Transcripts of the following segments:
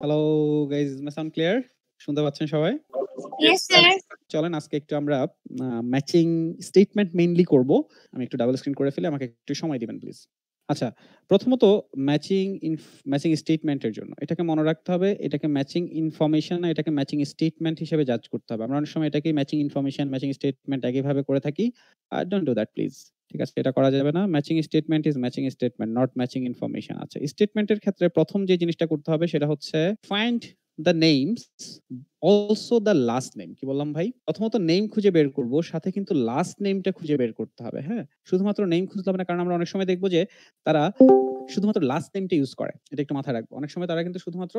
Hello guys, is my sound clear? শুনতে পাচ্ছেন সবাই? Yes, sir. চলেন আজকে একটু আমরা ম্যাচিং স্টেটমেন্ট মেইনলি করব। আমি একটু ডাবল স্ক্রিন করে ফেলি, আমাকে একটু সময় দিবেন প্লিজ। আচ্ছা, প্রথমত ম্যাচিং স্টেটমেন্টের জন্য এটাকে মনে রাখতে হবে, এটাকে ম্যাচিং ইনফরমেশন না, এটাকে ম্যাচিং স্টেটমেন্ট হিসেবে জাজ করতে হবে। আমরা অনেক সময় এটাকে ম্যাচিং ইনফরমেশন, ম্যাচিং স্টেটমেন্ট একইভাবে করে থাকি। Don't do that please. ঠিক আছে, এটা করা যাবে না। Matching statement is matching statement, not matching information. আচ্ছা, স্টেটমেন্টের ক্ষেত্রে প্রথম যে জিনিসটা করতে হবে সেটা হচ্ছে find the names also the last name. কি বললাম ভাই? প্রথমত নেম খুঁজে বের করব, সাথে কিন্তু লাস্ট নেমটা খুঁজে বের করতে হবে। হ্যাঁ, শুধুমাত্র নেম খুঁজতে হবে না, কারণ আমরা অনেক সময় দেখবো যে তারা শুধুমাত্র লাস্ট নেমটা ইউজ করে। এটা একটু মাথায় রাখবো। অনেক সময় তারা কিন্তু শুধুমাত্র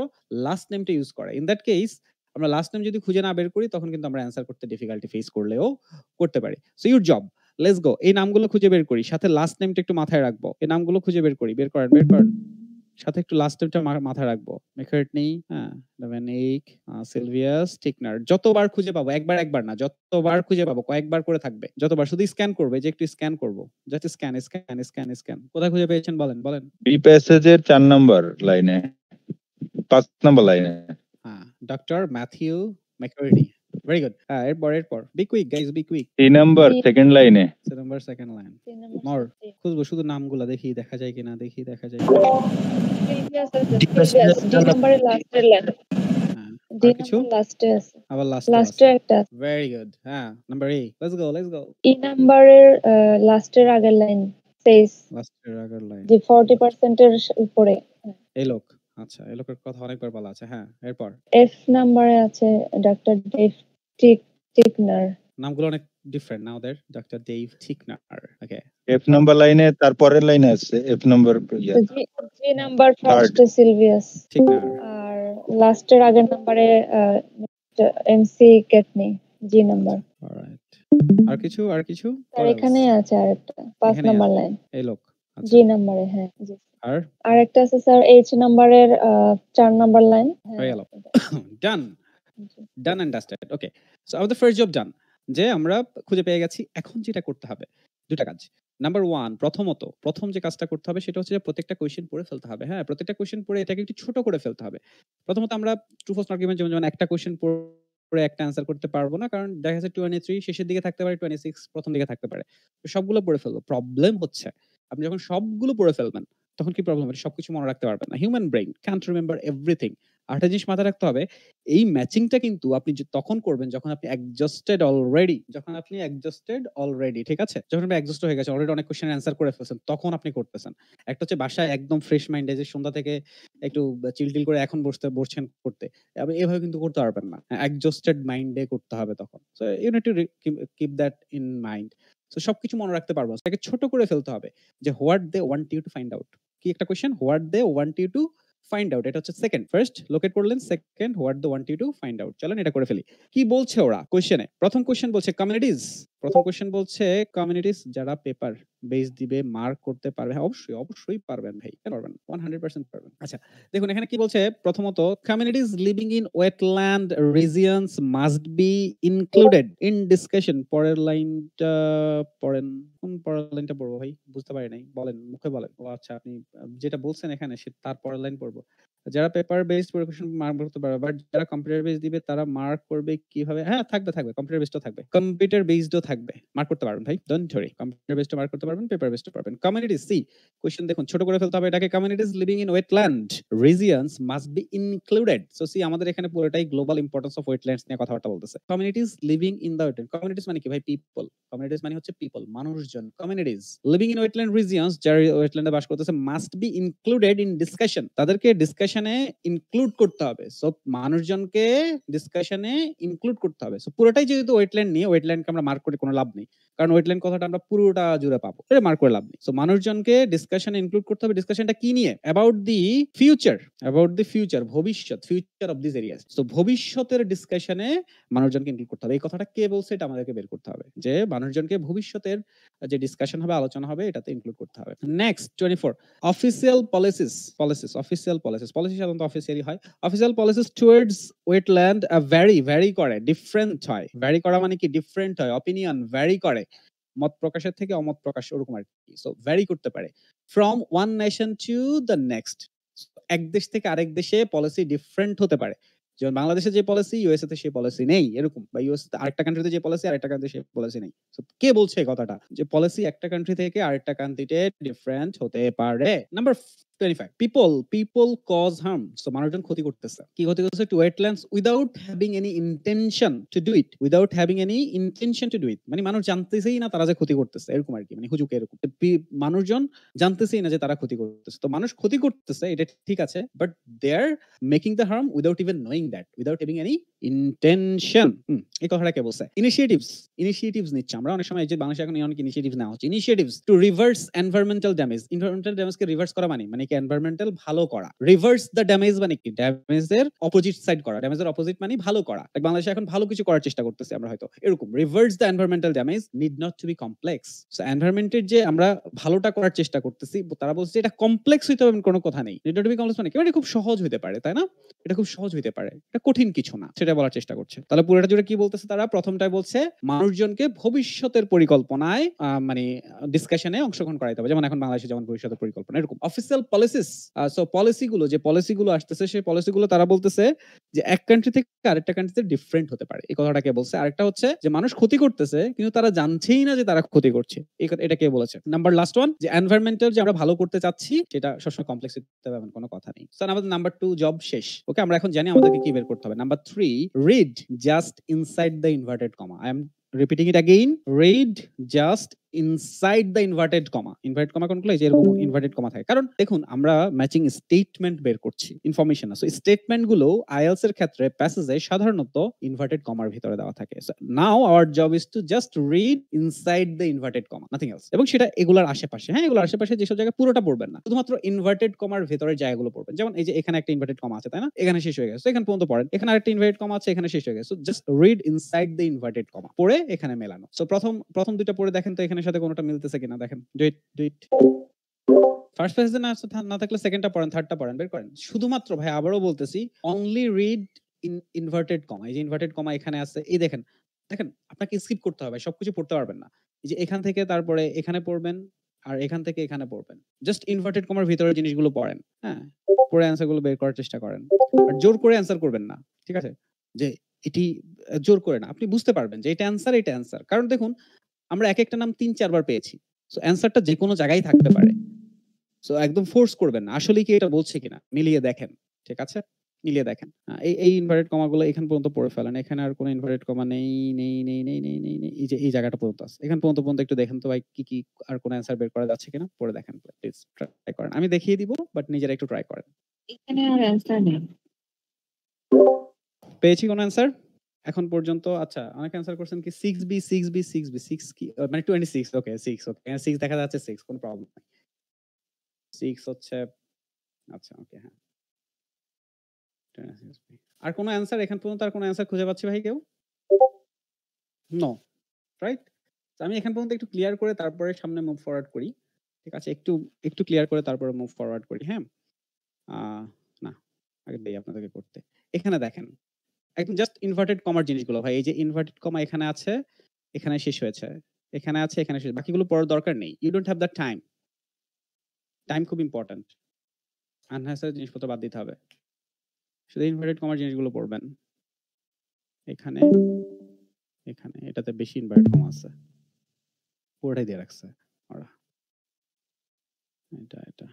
লাস্ট নেমটা ইউজ করে। ইন দ্যাট কেস আমরা লাস্ট নেম যদি খুঁজে না বের করি, তখন কিন্তু আমরা অ্যান্সার করতে ডিফিকাল্টি ফেস করলেও করতে পারি। So your job, let's go. এই নামগুলো খুঁজে বের করি, সাথে লাস্ট নেমটা একটু মাথায় রাখবো। এই নামগুলো খুঁজে বের করি, বের করেন। সাথে একটু লাস্ট নেমটা মাথায় রাখবো। মেকার্টনি, হ্যাঁ, ডোমিনিক, সিলভিয়াস, টিকনার। যতবার খুঁজে পাবো, একবার না, যতবার খুঁজে পাবো, কয়েকবার করে থাকবে। যতবার শুধু স্ক্যান করবে, যে একটু স্ক্যান করব। Just scan. কোথায় খুঁজে পেয়েছেন বলেন। বি প্যাসেজের 4 নম্বর লাইনে, 5 নম্বর লাইনে। হ্যাঁ, doctor Matthew McCartney. Very good. হ্যাঁ, এরপর be quick guys, be quick. 3 নম্বর সেকেন্ড লাইনে। নম্বর second line. 3 number more subject. খুঁজবো শুধু নামগুলা, দেখি দেখা যায় কিনা। Previous আছে, previous. D number এর last এর line. হ্যাঁ, D আর কিছু number last এ আছে। আবার লাস্ট Last এ একটা আছে। Very good. হ্যাঁ, number A. Let's go. E number এর last এর আগের লাইন says লাস্টের আগের লাইন যে 40% এর উপরে। এই লোক। আচ্ছা, এই লোকের কথা অনেকবার বলা আছে। হ্যাঁ, এরপর F number এ আছে ডক্টর ডেভ টিকনার। নামগুলো অনেক ডিফারেন্ট না ওদের? Doctor Dave Tickner. Okay, F number লাইনে তারপরের লাইনে আছে F number G number first A Sylvius Tickner. আর লাস্টের আগের নাম্বারে এমসি কেটনি G number। অলরাইট। আর কিছু আর এখানে আছে আরেকটা 5 এখানে নাম্বার আছে। লাইন এই লোক। আচ্ছা, G নম্বরে। হ্যাঁ, জি। আর আরেকটা আছে স্যার H নাম্বারের 4 নাম্বার লাইন। হয়ে গেল। Done G. And dusted. Okay, so আমাদের ফার্স্ট জব ডান, যে আমরা খুঁজে পেয়ে গেছি। এখন যেটা করতে হবে, দুটা কাজ। নাম্বার 1, প্রথম যে কাজটা করতে হবে সেটা হচ্ছে যে প্রত্যেকটা কোয়েশ্চেন পড়ে ফেলতে হবে। হ্যাঁ, প্রত্যেকটা কোয়েশ্চেন পড়ে এটাকে একটু ছোট করে ফেলতে হবে। প্রথমত আমরা ট্রু ফলস আর্গুমেন্ট যেমন একটা কোয়েশ্চেন পড়ে একটা অ্যান্সার করতে পারবো না, কারণ দেখা যাচ্ছে 23 শেষের দিকে থাকতে পারে, 26 প্রথম দিকে থাকতে পারে। তো সবগুলো পড়ে ফেলবো। প্রবলেম হচ্ছে আপনি যখন সবগুলো পড়ে ফেলবেন, তখন কি প্রবলেম হবে? সবকিছু মনে রাখতে পারবেন না। Human brain can't remember everything. আরেকটা জিনিস মাথায় রাখতে হবে, এই ম্যাচিংটা কিন্তু আপনি তখন করবেন যখন আপনি এক্সজস্টেড অলরেডি, ঠিক আছে? যখন আপনি এক্সজস্ট হয়ে গেছে, অলরেডি অনেক কোশ্চেন অ্যান্সার করে ফেলছেন, তখন আপনি করতেছেন। একটা হচ্ছে বাসায় একদম ফ্রেশ মাইন্ডে যে সন্ধ্যা থেকে একটু চিল করে এখন বসছেন করতে। আপনি এভাবে কিন্তু করতে পারবেন না। এক্সজস্টেড মাইন্ডে করতে হবে তখন। So you need to keep that in mind. So সবকিছু মনে রাখতে পারবো না। এটাকে ছোট করে ফেলতে হবে, যে what they want you to find out. কি একটা question? What they want you to find out. এটা হচ্ছে সেকেন্ড। ফার্স্ট লোকেট করলেন, second what they want you to find out. চলেন এটা করে ফেলি। কি বলছে ওরা কোশ্চেনে? প্রথম কোশ্চেন বলছে কমিউনিটিজ যারা পেপার বেস দিবে, মার্ক করতে পারবে। হ্যাঁ, অবশ্যই পারবেন ভাই। কেন পারবেন? 100% পারবেন। আচ্ছা, দেখুন এখানে কি বলছে। প্রথমত, communities living in wetland regions must be included in discussion. পরের লাইনটা পড়েন। কোন পরের লাইনটা পড়বো ভাই? বুঝতে পারি নাই। বলেন, মুখে বলেন। ও আচ্ছা, আপনি যেটা বলছেন এখানে তার পরের লাইন পড়বো। যারা পেপার বেসড পরীক্ষা মার্ক করতে পারবে, বাট যারা কম্পিউটার বেস দিবে তারা মার্ক করবে কিভাবে? হ্যাঁ, থাকবে কম্পিউটার বেসডও থাকবে, কম্পিউটার বেসডও থাকবে। মার্ক করতে পারবেন ভাই, don't worry. Computer based mark করতে পারবেন, পেপার বেসড পারবেন। কমিউনিটিজ, সি কোশ্চেন দেখুন, ছোট করে ফেলতে হবে এটাকে। Communities living in wetland regions must be included. So see, আমাদের এখানে পুরোটাই গ্লোবাল ইম্পর্টেন্স অফ ওয়েটল্যান্ডস নিয়ে কথাবার্তা বলতেছে। Communities living in the wetland. Communities মানে কি ভাই? পিপল। কমিউনিটিজ মানে হচ্ছে পিপল, মানুষজন। Communities living in wetland regions, যারা ওয়েটল্যান্ডে বাস করতেছে, must be included in discussion. তাদেরকে ডিসকাশনে ইনক্লুড করতে হবে। সো মানুষজনকে ডিসকাশনে ইনক্লুড করতে হবে। সো পুরোটাই যেহেতু ওয়েটল্যান্ড নিয়ে, ওয়েটল্যান্ডকে আমরা মার্ক করে কোনো লাভ নেই, কারণ ওয়েটল্যান্ড কথাটা আমরা পুরোটা জুড়ে পাবো, এটা মার্ক করে লাভ নেই। সো মানুষজনকে ডিসকাশনে ইনক্লুড করতে হবে। ডিসকাশনটা কি নিয়ে? About the future, future of this areas. So ভবিষ্যতের ডিসকাশনে মানুষজনকে ইনক্লুড করতে হবে। এই কথাটা কে বলছে এটা আমাদেরকে বের করতে হবে, যে মানুষজনকে ভবিষ্যতের যে ডিসকাশন হবে, আলোচনা হবে, এটাতে ইনক্লুড করতে হবে। নেক্সট 24, অফিসিয়াল পলিসিস সাধারণত অফিসিয়ালি হয়। Official policies towards wetland vary করে, ডিফারেন্ট হয়। ভ্যারি করা মানে কি? ডিফারেন্ট হয়। অপিনিয়ন ভ্যারি করে, মত প্রকাশের থেকে অমত প্রকাশ, ওরকম আর কি। সো ভ্যারি করতে পারে from one nation to the next. এক দেশ থেকে আরেক দেশে পলিসি ডিফারেন্ট হতে পারে। যেমন বাংলাদেশে যে পলিসি ইউএসএ তে সেই পলিসি নেই এরকম, বা ইউএসএ তে আরেকটা কান্ট্রিতে যে পলিসি আরেকটা কান্ট্রিতে সেই পলিসি নেই। সো কে বলছে এই কথাটা? যে পলিসি একটা কান্ট্রি থেকে আরেকটা কান্ট্রিতে ডিফারেন্ট হতে পারে। Number 25 people cause harm. So মানুষজন ক্ষতি করতেছে। কি ক্ষতি করতেছে? To wetlands without having any intention to do it. মানে মানুষ জানতেছেই না তারা যে ক্ষতি করতেছে এরকম আরকি। মানে হুজুক এরকম। মানুষজন জানতেছেই না যে তারা ক্ষতি করতেছে। তো মানুষ ক্ষতি করতেছে এটা ঠিক আছে, but they are making the harm without even knowing that, without having any intention. এই কথাটা কে বলছে? ইনিশিয়েটিভস নিচ্ছে আমরা অনেক সময়। এই যে বাংলাদেশে এখন অনেক ইনিশিয়েটিভস নেওয়া হচ্ছে। Initiatives to reverse environmental damage. Environmental ড্যামেজকে রিভার্স করা মানে কি? এনভায়রনমেন্টাল ভালো করা। রিভার্স দ্য ড্যামেজ মানে কি? ড্যামেজের অপোজিট সাইড করা। ড্যামেজের অপোজিট মানে ভালো করা। লাইক বাংলাদেশে এখন ভালো কিছু করার চেষ্টা করতেছি আমরা হয়তো। এরকম reverse the environmental damage need not to be complex. So এনভায়রনমেন্টের যে আমরা ভালোটা করার চেষ্টা করতেছি, তারা বলছে এটা কমপ্লেক্স হইতে হবে কোনো কথা নেই। Need not to be complex মানে কি? এটা খুব সহজ হইতে পারে, তাই না? এটা খুব সহজ হইতে পারে। এটা কঠিন কিছু না। সেটা বলার চেষ্টা করছে। তাহলে পুরোটা জুড়ে কি বলতেছে তারা? প্রথমটায় বলছে মানুষজনকে ভবিষ্যতের পরিকল্পনায় মানে ডিসকাশনে অংশগ্রহণ করাইতে হবে। যেমন এখন বাংলাদেশে যেমন ভবিষ্যতের পরিকল্পনা এরকম। অফিসিয়াল পলিসিস, সো পলিসিগুলো আসতেছে, সেই পলিসিগুলো তারা বলতেছে যে এক কান্ট্রি থেকে আরেকটা কান্ট্রিতে ডিফারেন্ট হতে পারে। এই কথাটা কে বলছে? আরেকটা হচ্ছে যে মানুষ ক্ষতি করতেছে কিন্তু তারা জানছেই না যে তারা ক্ষতি করছে। এটা কে বলেছে? নাম্বার লাস্ট ওয়ান, যে এনভায়রনমেন্টাল যে আমরা ভালো করতে চাচ্ছি সেটা সবসময় কমপ্লেক্স হতে হবে এমন কোনো কথা নেই। স্যার আমাদের নাম্বার 2 জব শেষ। ওকে, আমরা এখন জানি আমাদেরকে কি বের করতে হবে। Number 3, read just inside the inverted comma. I am repeating it again, read just inside the inverted comma. Inverted comma কোনগুলো? এই যে এরকম ইনভার্টেড কমা থাকে। কারণ দেখুন আমরা ম্যাচিং স্টেটমেন্ট বের করছি, ইনফরমেশন না। সো স্টেটমেন্ট গুলো আইএলটিএস এর ক্ষেত্রে প্যাসেজে সাধারণত ইনভার্টেড কমার ভিতরে দেওয়া থাকে। So now our job is to just read inside the inverted comma, nothing else. এবং সেটা এগুলার আশেপাশে, হ্যাঁ এগুলোর আশেপাশে যেসব জায়গায় পুরোটা পড়বেন না, শুধুমাত্র ইনভার্টেড কমার ভেতরের জায়গাগুলো পড়বেন। যেমন এই যে এখানে একটা ইনভার্টেড কমা আছে, তাই না? এখানে শেষ হয়ে গেছে, এখানে পর্যন্ত পড়েন। এখানে আরেকটা ইনভার্টেড কমা আছে, এখানে শেষ হয়ে গেছে। So just read inside the inverted কমা, পড়ে এখানে মেলানো। সো প্রথম দুইটা পড়ে দেখেন তো এখানের সাথে কোনোটা মিলতেছে কিনা দেখেন। Do it. ফার্স্ট পেজে না থাকলে সেকেন্ডটা পড়েন, থার্ডটা পড়েন, বের করেন। শুধুমাত্র ভাই আবারও বলতেছি, অনলি রিড ইনভার্টেড কমা। এই যে ইনভার্টেড কমা এখানে আছে, এই দেখেন আপনাকে স্কিপ করতে হবে, সবকিছু পড়তে পারবেন না। এই যে এখান থেকে তারপরে এখানে পড়বেন, আর এখান থেকে এখানে পড়বেন। জাস্ট ইনভার্টেড কমার ভিতরের জিনিসগুলো পড়েন, হ্যাঁ? পড়ে অ্যান্সার গুলো বের করার চেষ্টা করেন। আর জোর করে অ্যান্সার করবেন না, ঠিক আছে? যে এটি জোর করে না, আপনি বুঝতে পারবেন যে এটা অ্যান্সার। কারণ দেখুন আমরা একটা নাম ৩-৪ বার পেয়েছি। সো অ্যান্সারটা যেকোনো জায়গায় থাকতে পারে। সো একদম ফোর্স করবেন না। আসলে কি এটা বলছে কিনা মিলিয়ে দেখেন। ঠিক আছে? মিলিয়ে দেখেন। এই ইনভার্টেড কমা গুলো এখান পর্যন্ত পড়ে ফেলেন। এখানে আর কোনো ইনভার্টেড কমা নেই। এই যে এই জায়গাটা পর্যন্ত আছে। এখান পর্যন্ত একটু দেখেন তো ভাই কি আর কোনো অ্যান্সার বের করা যাচ্ছে কিনা? পড়ে দেখেন প্লিজ, ট্রাই করেন। আমি দেখিয়ে দিব, বাট নিজেরা একটু ট্রাই করেন। এখানে আর অ্যান্সার নেই। পেয়েছি কোনো অ্যান্সার এখন পর্যন্ত? আচ্ছা, অনেক অ্যান্সার করছেন কি 6B 6 কি মানে 26। ওকে 6, ওকে 6 দেখা যাচ্ছে, 6 কোনো প্রবলেম নাই। 6 হচ্ছে, আচ্ছা ওকে, হ্যাঁ। আর কোনো অ্যান্সার এখন পর্যন্ত? আর কোনো অ্যান্সার খুঁজে পাচ্ছি ভাই কেউ? No, right? আমি এখান পর্যন্ত একটু ক্লিয়ার করে তারপরে সামনে মুভ ফরওয়ার্ড করি। ঠিক আছে? একটু ক্লিয়ার করে তারপরে মুভ ফরওয়ার্ড করি, হ্যাঁ? না, আগে দেই আপনাদেরকে করতে। এখানে দেখেন একদম জাস্ট ইনভার্টেড কমার জিনিসগুলো ভাই। এই যে ইনভার্টেড কমা এখানে আছে, এখানে শেষ হয়েছে। এখানে আছে, এখানে শেষ। বাকিগুলো পড়ার দরকার নেই। You don't have the time. Time খুব ইম্পর্টেন্ট। আননেসেসারি জিনিসপত্র বাদ দিতে হবে। শুধু ইনভার্টেড কমার জিনিসগুলো পড়বেন। এখানে এটাতে বেশি ইনভার্টেড কমা আছে। পুরোটাই দিয়ে রাখছে ওরা। এটা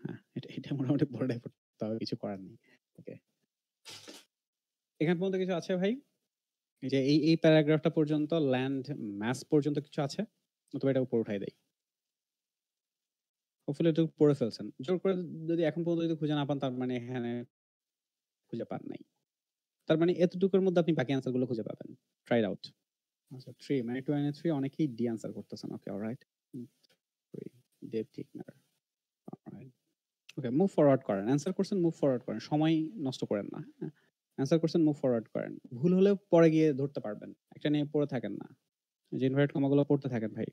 হ্যাঁ, এটা মোটামুটি পুরোটাই পড়তে হবে, কিছু করার নেই। ওকে, এখান পর্যন্ত কিছু আছে ভাই? এই যে এই প্যারাগ্রাফটা পর্যন্ত, ল্যান্ড ম্যাস পর্যন্ত কিছু আছে, অথবা এটা উপর উঠাই দেই। হোপফুলি এটা পড়ে ফেলছেন। জোর করে যদি এখন পর্যন্ত যদি খুঁজে না পান, তার মানে এখানে খুঁজে পান নাই। তার মানে এতটুকুর মধ্যে আপনি বাকি অ্যান্সার গুলো খুঁজে পাবেন। Try it out. আচ্ছা 3 মানে 2 and 3 অনেকেই ডি অ্যান্সার করতেছেন। ওকে, অলরাইট। 3 Dave Tickner. অলরাইট। ওকে, মুভ ফরওয়ার্ড করেন। অ্যান্সার করছেন, মুভ ফরওয়ার্ড করেন। সময় নষ্ট করেন না। হ্যাঁ? অ্যান্সার করছেন, মুভ ফরওয়ার্ড করেন। ভুল হলে পরে গিয়ে ধরতে পারবেন। একটা নিয়ে পড়ে থাকেন না। যে ইনভার্টেড কমাগুলো পড়তে থাকেন ভাই।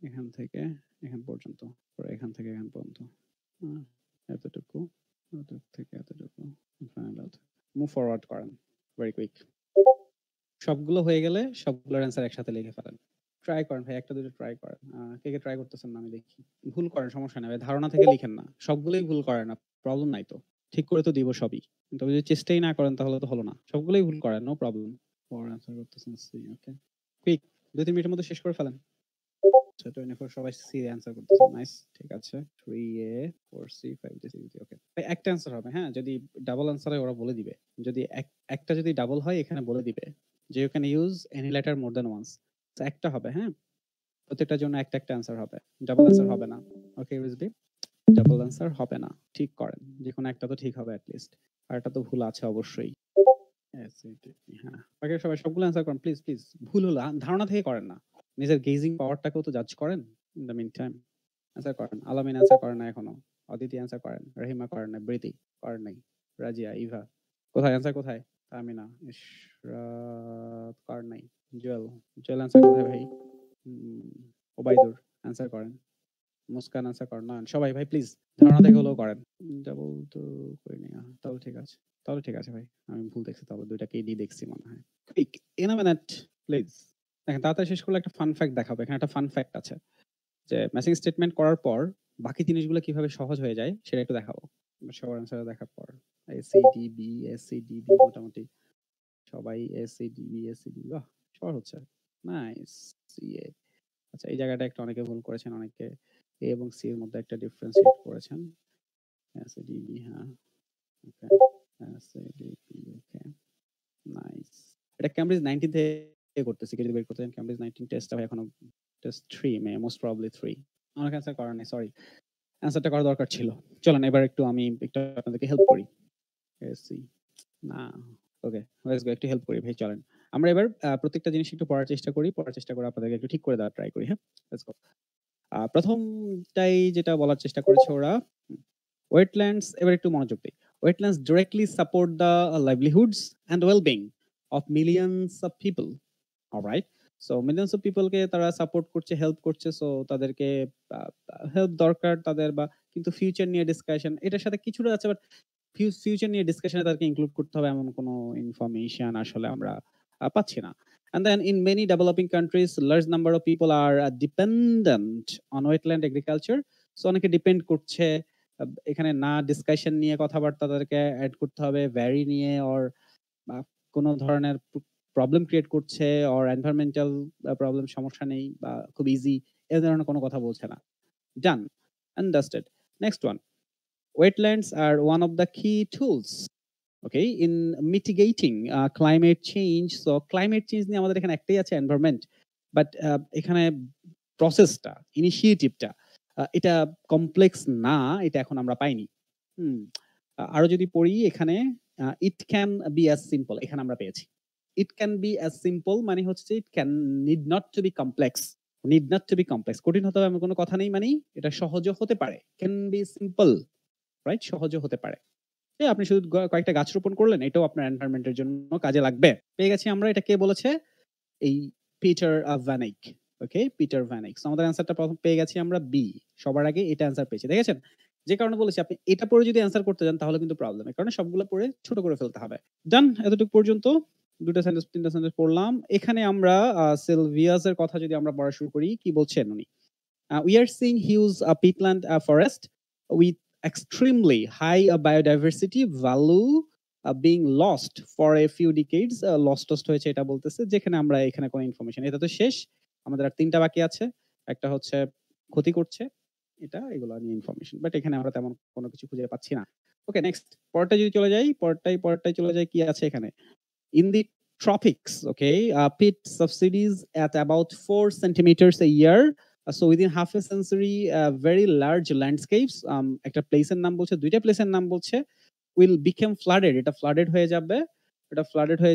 এখান থেকে এখান পর্যন্ত, পরে এখান থেকে এখান পর্যন্ত। এতটুকু, থেকে এতটুকু। মুভ ফরওয়ার্ড করেন। Very quick. সবগুলো হয়ে গেলে সবগুলোর অ্যান্সার একসাথে লিখে ফেলেন। ট্রাই করেন ভাই, একটা দুটো ট্রাই করেন। কে কে ট্রাই করতেছেন না আমি দেখি। ভুল করেন, সমস্যা নাই ভাই, ধারণা থেকে লিখেন না, সবগুলোই ভুল করেন না, প্রবলেম নাই তো, ঠিক করে তো দিব সবই, তবে যদি চেষ্টাই না করেন তাহলে তো হলো না। সবগুলোই ভুল করেন, নো প্রবলেম। ফর অ্যান্সার করতেছেন সি, ওকে কুইক, 2-3 মিনিটের মধ্যে শেষ করে ফেলেন। আচ্ছা 24 সবাই সি অ্যান্সার করতেছেন, নাইস, ঠিক আছে। 3A 4C 5D 6D, ওকে ভাই একটা অ্যান্সার হবে, হ্যাঁ যদি ডাবল অ্যান্সার হয় ওরা বলে দিবে, যদি একটা যদি ডাবল হয় এখানে বলে দিবে যে you can use any letter more than once, তো একটা হবে, হ্যাঁ প্রত্যেকটার জন্য একটা একটা অ্যান্সার হবে, ডাবল অ্যান্সার হবে না। ওকে ইউএসবি, ডাবল অ্যান্সার হবে না, ঠিক করেন, যে কোনো একটা তো ঠিক হবে অ্যাট লিস্ট, আর একটা তো ভুল আছে অবশ্যই। হ্যাঁ বাকি সবাই সবগুলো অ্যান্সার করেন প্লিজ প্লিজ, ভুল হলো ধারণা থেকে করেন না, নিজের গেজিং পাওয়ারটাকেও তো জাজ করেন। In the mean time answer করেন। আলামিন অ্যান্সার করেন না এখনো, অদিতি অ্যান্সার করেন, রহিমা করেন না, বৃতি করেন নাই, রাজিয়া, ইভা কোথায় অ্যান্সার কোথায়, আমিনা, ইশরাত করেন নাই, জুয়েল, জুয়েল অ্যান্সার কোথায় ভাই, ওবাইদুর অ্যান্সার করেন, মুস্কান অ্যান্সার করেন, নয়ন, সবাই ভাই প্লিজ ধারণা থেকে হলেও করেন। ডাবল তো করিনি, তাহলে ঠিক আছে, তাহলে ঠিক আছে ভাই, আমি ভুল দেখছি, তাহলে দুইটা কেডি দেখছি মনে হয়। Quick in a minute please. দেখেন তাড়াতাড়ি শেষ করলে একটা ফান ফ্যাক্ট দেখাবো, এখানে একটা ফান ফ্যাক্ট আছে যে ম্যাচিং স্টেটমেন্ট করার পর বাকি জিনিসগুলো কিভাবে সহজ হয়ে যায় সেটা একটু দেখাবো। সবার অ্যান্সার দেখার পর এসিডিবি এসিডিবি মোটামুটি সবাই এসিডিবি এসিডিবি, বাহ সবার হচ্ছে, নাইস। সিএ, আচ্ছা এই জায়গাটা একটা অনেকে ভুল করেছেন, অনেকে এ এবং সি এর মধ্যে একটা ডিফারেন্সিয়েট করেছেন। এসিডিবি, হ্যাঁ ওকে, এসিডিবি, ওকে নাইস। এটা ক্যামব্রিজ 19 থেকে করতেছি, কেউ যদি বের করতে চান ক্যামব্রিজ 19 টেস্টটা ভাই এখনো টেস্ট 3 মে, মোস্ট প্রবাবলি 3, অনেক অ্যান্সার করার নেই, সরি অ্যান্সারটা করা দরকার ছিল। চলেন এবার একটু আমি একটু আপনাদেরকে হেল্প করি। এসি না, ওকে লেটস গো, একটু হেল্প করি ভাই, চলেন আমরা এবার প্রত্যেকটা জিনিস একটু পড়ার চেষ্টা করি, আপনাদেরকে একটু ঠিক করে দেওয়ার ট্রাই করি, হ্যাঁ লেটস গো। প্রথমটাই যেটা বলার চেষ্টা করেছে ওরা, ওয়েটল্যান্ডস, এবার একটু মনোযোগ দিই। Wetlands directly support the livelihoods and wellbeing of millions of people, alright. So millions of পিপলকে তারা সাপোর্ট করছে, হেল্প করছে, সো তাদেরকে হেল্প দরকার তাদের, বা কিন্তু ফিউচার নিয়ে ডিসকাশন এটার সাথে কিছুটা আছে, বাট ফিউচার নিয়ে ডিসকাশনে তাদেরকে ইনক্লুড করতে হবে এমন কোনো ইনফরমেশন আসলে আমরা পাচ্ছি না। And then in many developing countries, large number of people are dependent on wetland agriculture. So অনেকে ডিপেন্ড করছে, এখানে না ডিসকাশন নিয়ে কথাবার্তা তাদেরকে অ্যাড করতে হবে, ভ্যারি নিয়ে অর কোনো ধরনের প্রবলেম ক্রিয়েট করছে অর এনভায়রনমেন্টাল প্রবলেম, সমস্যা নেই বা খুব ইজি, এ ধরনের কোনো কথা বলছে না। Done, understand. Next one, wetlands are one of the key tools, okay, in mitigating climate change. So climate change নিয়ে আমাদের এখানে একটাই আছে এনভায়রনমেন্ট, বাট এখানে প্রসেসটা, ইনিশিয়েটিভটা এটা কমপ্লেক্স না, এটা এখন আমরা পাইনি। আরো যদি পড়ি এখানে, it can be as simple, এখানে আমরা পেয়েছি it can be as simple, মানে হচ্ছে it can need not to be complex, need not to be complex, কঠিন হতে হবে এমন কোনো কথা নেই, মানে এটা সহজও হতে পারে, ক্যান বি সিম্পল, রাইট, সহজও হতে পারে। আপনি শুধু কয়েকটা গাছ রোপণ করলেন, এটাও আপনার এনভায়রনমেন্টের জন্য কাজে লাগবে। পেয়ে গেছি আমরা, এটা কে বলেছে, এই পিটার ভ্যানিক, ওকে পিটার ভ্যানিক। আমাদের অ্যান্সারটা প্রথম পেয়ে গেছি আমরা বি, সবার আগে এটা অ্যান্সার পেয়েছি, দেখেছেন, যে কারণে বলেছি আপনি এটা পড়ে যদি অ্যান্সার করতে যান তাহলে কিন্তু প্রবলেম, এর কারণে সবগুলো পড়ে ছোট করে ফেলতে হবে। ডান, এতটুকু পর্যন্ত দুটো সেন্টেন্স তিনটা সেন্টেন্স পড়লাম। এখানে আমরা সিলভিয়াস এর কথা যদি আমরা পড়া শুরু করি, কি বলছেন উনি, we are seeing huge peatland forest with extremely high biodiversity value being lost for a few decades. Lost হয়েছে এটা বলতেছে, যেখানে আমরা এখানে কোনো ইনফরমেশন, এটা তো শেষ, আমাদের আর তিনটা বাকি আছে, একটা হচ্ছে ক্ষতি করছে, এটা এগুলো নিয়ে ইনফরমেশন, বাট এখানে আমরা তেমন কোনো কিছু খুঁজে পাচ্ছি না। ওকে নেক্সট, পরটা যদি চলে যাই, পরটাই চলে যাই, কি আছে এখানে, in the tropics, okay, peat subsidies at about 4 centimeters a year. So within half a century, very large landscapes, একটা প্লেসের নাম বলছে, দুইটা প্লেসের নাম বলছে, will become flooded, এটা flooded হয়ে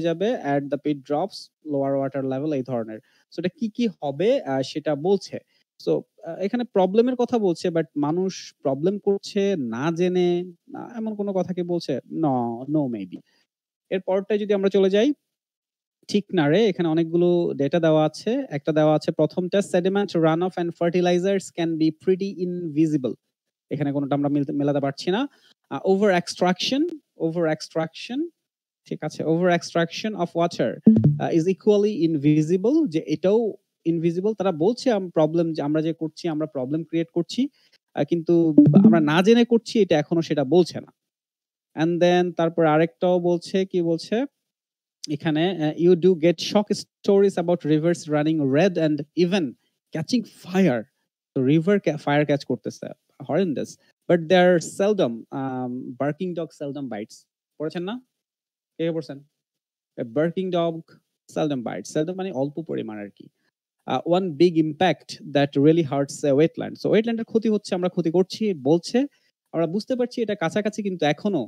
যাবে at the peat drops lower water level, এই ধরনের। সো এটা কি হবে সেটা বলছে। সো এখানে প্রবলেমের কথা বলছে, বাট মানুষ প্রবলেম করছে না জেনে, এমন কোনো কথা কি বলছে, নো মেবি। এর পরটাই যদি আমরা চলে যাই, ঠিক না রে, এখানে অনেকগুলো ডেটা দেওয়া আছে, একটা দেওয়া আছে প্রথমটা, sediment run off and fertilisers can be pretty invisible, এখানে কোনোটা আমরা মেলাতে পারছি না। ওভার এক্সট্রাকশন, ঠিক আছে, over extraction of water is equally invisible, যে এটাও ইনভিজিবল। তারা বলছে প্রবলেম যে আমরা যে করছি আমরা প্রবলেম ক্রিয়েট করছি। কিন্তু আমরা না জেনে করছি এটা এখনো সেটা বলছে না। অ্যান্ড দেন তারপর আরেকটাও বলছে, কি বলছে? এখানে you do get shock stories about rivers running red and even catching fire. তো রিভার ফায়ার ক্যাচ করতেছে, horrendous, but they are seldom, barking dog seldom bites. পড়েছেন না? কে পড়ছেন? Barking dog seldom bites, seldom মানে অল্প পরিমাণ আর কি। One big impact that really hurts wetland. So ওয়েটল্যান্ডের ক্ষতি হচ্ছে, আমরা ক্ষতি করছি বলছে, আমরা বুঝতে পারছি এটা কাছাকাছি, কিন্তু এখনো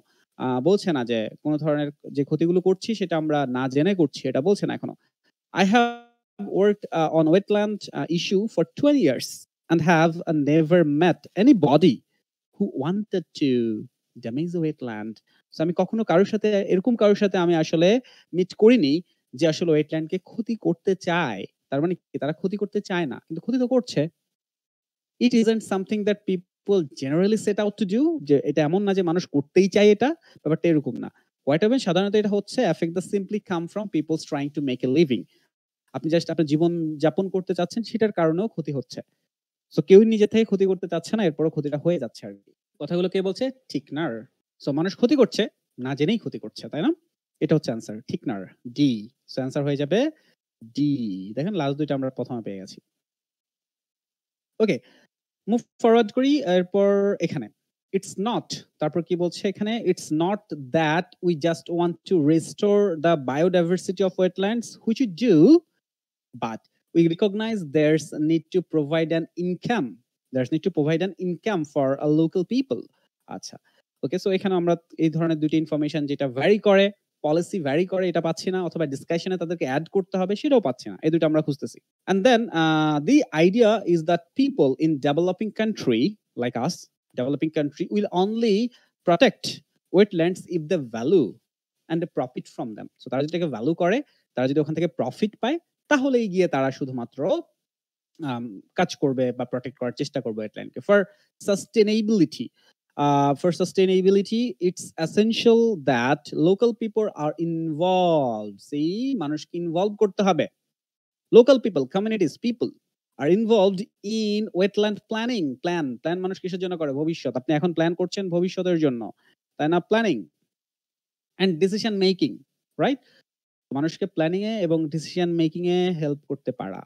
বলছে না যে কোন ধরনের যে ক্ষতিগুলো করছি সেটা আমরা না জেনে করছি, এটা বলছে না এখনো। I have worked on wetland issue for 20 years and have never met anybody who wanted to damage the wetland. So আমি কখনো কারোর সাথে এরকম কারোর সাথে আমি আসলে মিট করিনি যে আসলে ওয়েটল্যান্ডকে ক্ষতি করতে চায়। তার মানে কি তারা ক্ষতি করতে চায় না, কিন্তু ক্ষতি তো করছে। It isn't something that people generally set out to do, যে এটা এমন না যে মানুষ করতেই চায় এটা, ব্যাপারটা এরকম না। হোয়াট হ্যাপেন সাধারণত এটা হচ্ছে affect that simply come from people's trying to make a living. আপনি জাস্ট আপনার জীবন যাপন করতে চাচ্ছেন সেটার কারণেও ক্ষতি হচ্ছে। সো কেউ নিজে থেকে ক্ষতি করতে চাচ্ছে না, এরপরও ক্ষতিটা হয়ে যাচ্ছে আর কি। কথাগুলো কে বলছে? ঠিকনার। সো মানুষ ক্ষতি করছে, না জেনেই ক্ষতি করছে, তাই না? এটা হচ্ছে অ্যান্সার, ঠিকনার, ডি। সো অ্যান্সার হয়ে যাবে ডি। দেখেন লাস্ট দুইটা আমরা প্রথমে পেয়ে গেছি। ওকে, মুভ ফরওয়ার্ড করি। এরপর এখানে ইটস নট, তারপর কি বলছে এখানে? It's not that we just want to restore the biodiversity of wetlands, which we do, but we recognize there's a need to provide an income. There's need to provide an income for a local people. আচ্ছা, ওকে। So এখানে আমরা এই ধরনের দুটি information, যেটা vary করে, policy vary করে, এটা পাচ্ছি না, অথবা ডিসকাশনে তাদেরকে অ্যাড করতে হবে সেটাও পাচ্ছি না। এই দুটো আমরা খুঁজতেছি। And then the idea is that people in developing country like us, developing country will only protect wetlands if they value and they profit from them. So তারা যদি এটাকে ভ্যালু করে, তারা যদি ওখান থেকে প্রফিট পায়, তাহলেই গিয়ে তারা শুধুমাত্র কাজ করবে বা প্রটেক্ট করার চেষ্টা করবে ওয়েটল্যান্ডকে। For sustainability, it's essential that local people are involved. See, মানুষকে ইনভলভ করতে হবে। Local people, communities, people are involved in wetland planning. Plan মানুষ কিসের জন্য করে? ভবিষ্যৎ। আপনি এখন প্ল্যান করছেন ভবিষ্যতের জন্য, তাই না? Planning and decision making, right? মানুষকে প্ল্যানিং এ এবং ডিসিশন মেকিং এ হেল্প করতে পারা।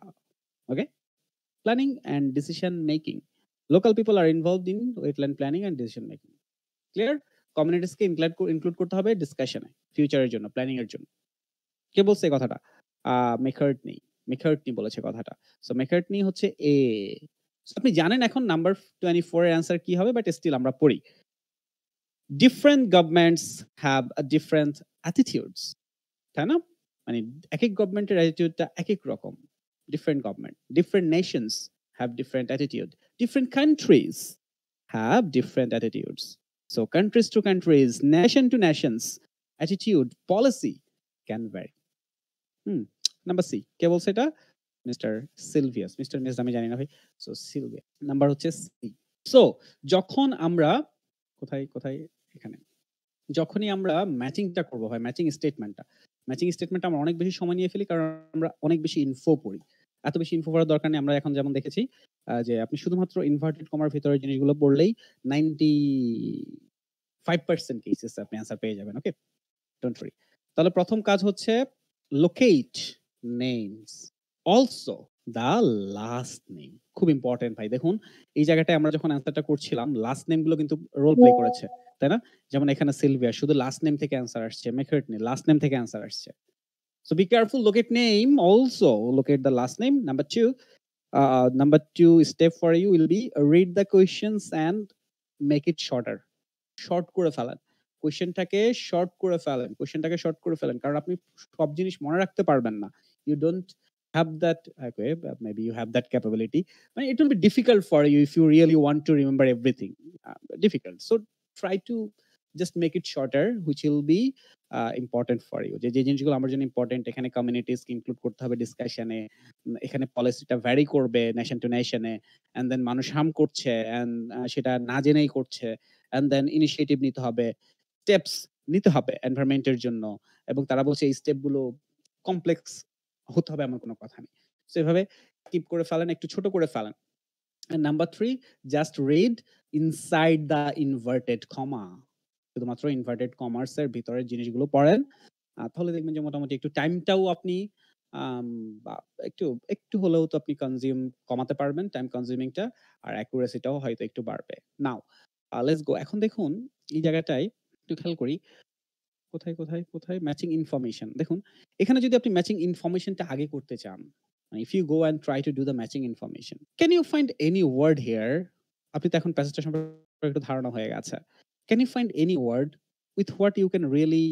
Okay, planning and decision making. Local people are involved in wetland planning and decision making. Clear? কমিউনিটিসকে ইনক্লুড করতে হবে ডিসকাশনে, ফিউচারের জন্য, প্ল্যানিং এর জন্য। কে বলছে এই কথাটা? মেকার্টনি বলেছে কথাটা। সো মেকার্টনি হচ্ছে এ। আপনি জানেন এখন নাম্বার 24 এর অ্যান্সার কি হবে, বাট স্টিল আমরা পড়ি। Different governments have a different attitudes, তাই না? মানে একেক গভর্নমেন্টের অ্যাটিটিউডটা একেক রকম। Different government, different nations have different attitude. Different countries have different attitudes. So countries to countries, nation to nations, attitude, policy can vary. Number C. কে বলছে এটা? Mister Sylvius. Mister miss আমি জানি না ভাই। So Sylvia. নাম্বার হচ্ছে C. So যখন আমরা কোথায় এখানে যখনই আমরা ম্যাচিংটা করবো হয়, ম্যাচিং স্টেটমেন্টটা আমরা অনেক বেশি সময় নিয়ে ফেলি, কারণ আমরা অনেক বেশি ইনফো পড়ি। এত বেশি ইনফো পড়ার দরকার নেই। আমরা এখন যেমন দেখেছি যে আপনি শুধুমাত্র ইনভার্টেড কমার ভিতরের জিনিসগুলো পড়লেই 95% কেসেস আপনি অ্যান্সার পেয়ে যাবেন। Okay, don't worry. তাহলে প্রথম কাজ হচ্ছে locate names, also the last name. খুব ইম্পর্টেন্ট ভাই। দেখুন এই জায়গাটায় আমরা যখন অ্যান্সারটা করছিলাম, লাস্ট নেম গুলো কিন্তু রোল প্লে করেছে, তাই না? যেমন এখানে সিলভিয়া শুধু লাস্ট নেম থেকে অ্যান্সার আসছে, মেকার্টনি লাস্ট নেম থেকে অ্যান্সার আসছে। So be careful, locate name, also locate the last name. Number two step for you will be read the questions and make it shorter. Short করে ফেলেন কোয়েশ্চেনটাকে, short করে ফেলেন, কারণ আপনি সব জিনিস মনে রাখতে পারবেন না। You don't have that, okay, maybe you have that capability, but it will be difficult for you if you really want to remember everything. Difficult. So try to just make it shorter, which will be important for you. যে জিনিসগুলো আমার জন্য important, এখানে communities include করতে হবে ডিসকাশনে, এখানে পলিসিটা vary করবে nation two নেশনে, and then মানুষ হার্ম করছে এন্ড সেটা না জেনেই করছে, এন্ড দেন ইনিশিয়েটিভ নিতে হবে, স্টেপস নিতে হবে এনভায়রনমেন্টের জন্য, এবং তারা বলছে এই স্টেপগুলো কমপ্লেক্স হতে হবে এমন কোনো কথা নেই। সো এভাবে স্কিপ করে ফেলেন, একটু ছোট করে ফেলেন। And number 3, just read inside the inverted comma. শুধুমাত্র ইনভার্টেড কমার্স এর ভিতরের জিনিসগুলো পড়েন। তাহলে দেখবেন যে মোটামুটি একটু টাইমটাও আপনি আম বা একটু একটু হলেও তো আপনি কমাতে পারবেন টাইম কনজিউমিং টা, আর অ্যাকুরেসিটাও হয়তো একটু বাড়বে। Now let's go. এখন দেখুন এই জায়গাটায় একটু খেয়াল করি। কোথায় ম্যাচিং ইনফরমেশন। দেখুন এখানে যদি আপনি ম্যাচিং ইনফরমেশনটা আগে করতে চান, if you go and try to do the matching information, can you find any word here? আপনি তো এখন প্যাসেজটা সম্পর্কে একটু ধারণা হয়ে গেছে। Can you find any word with what you can really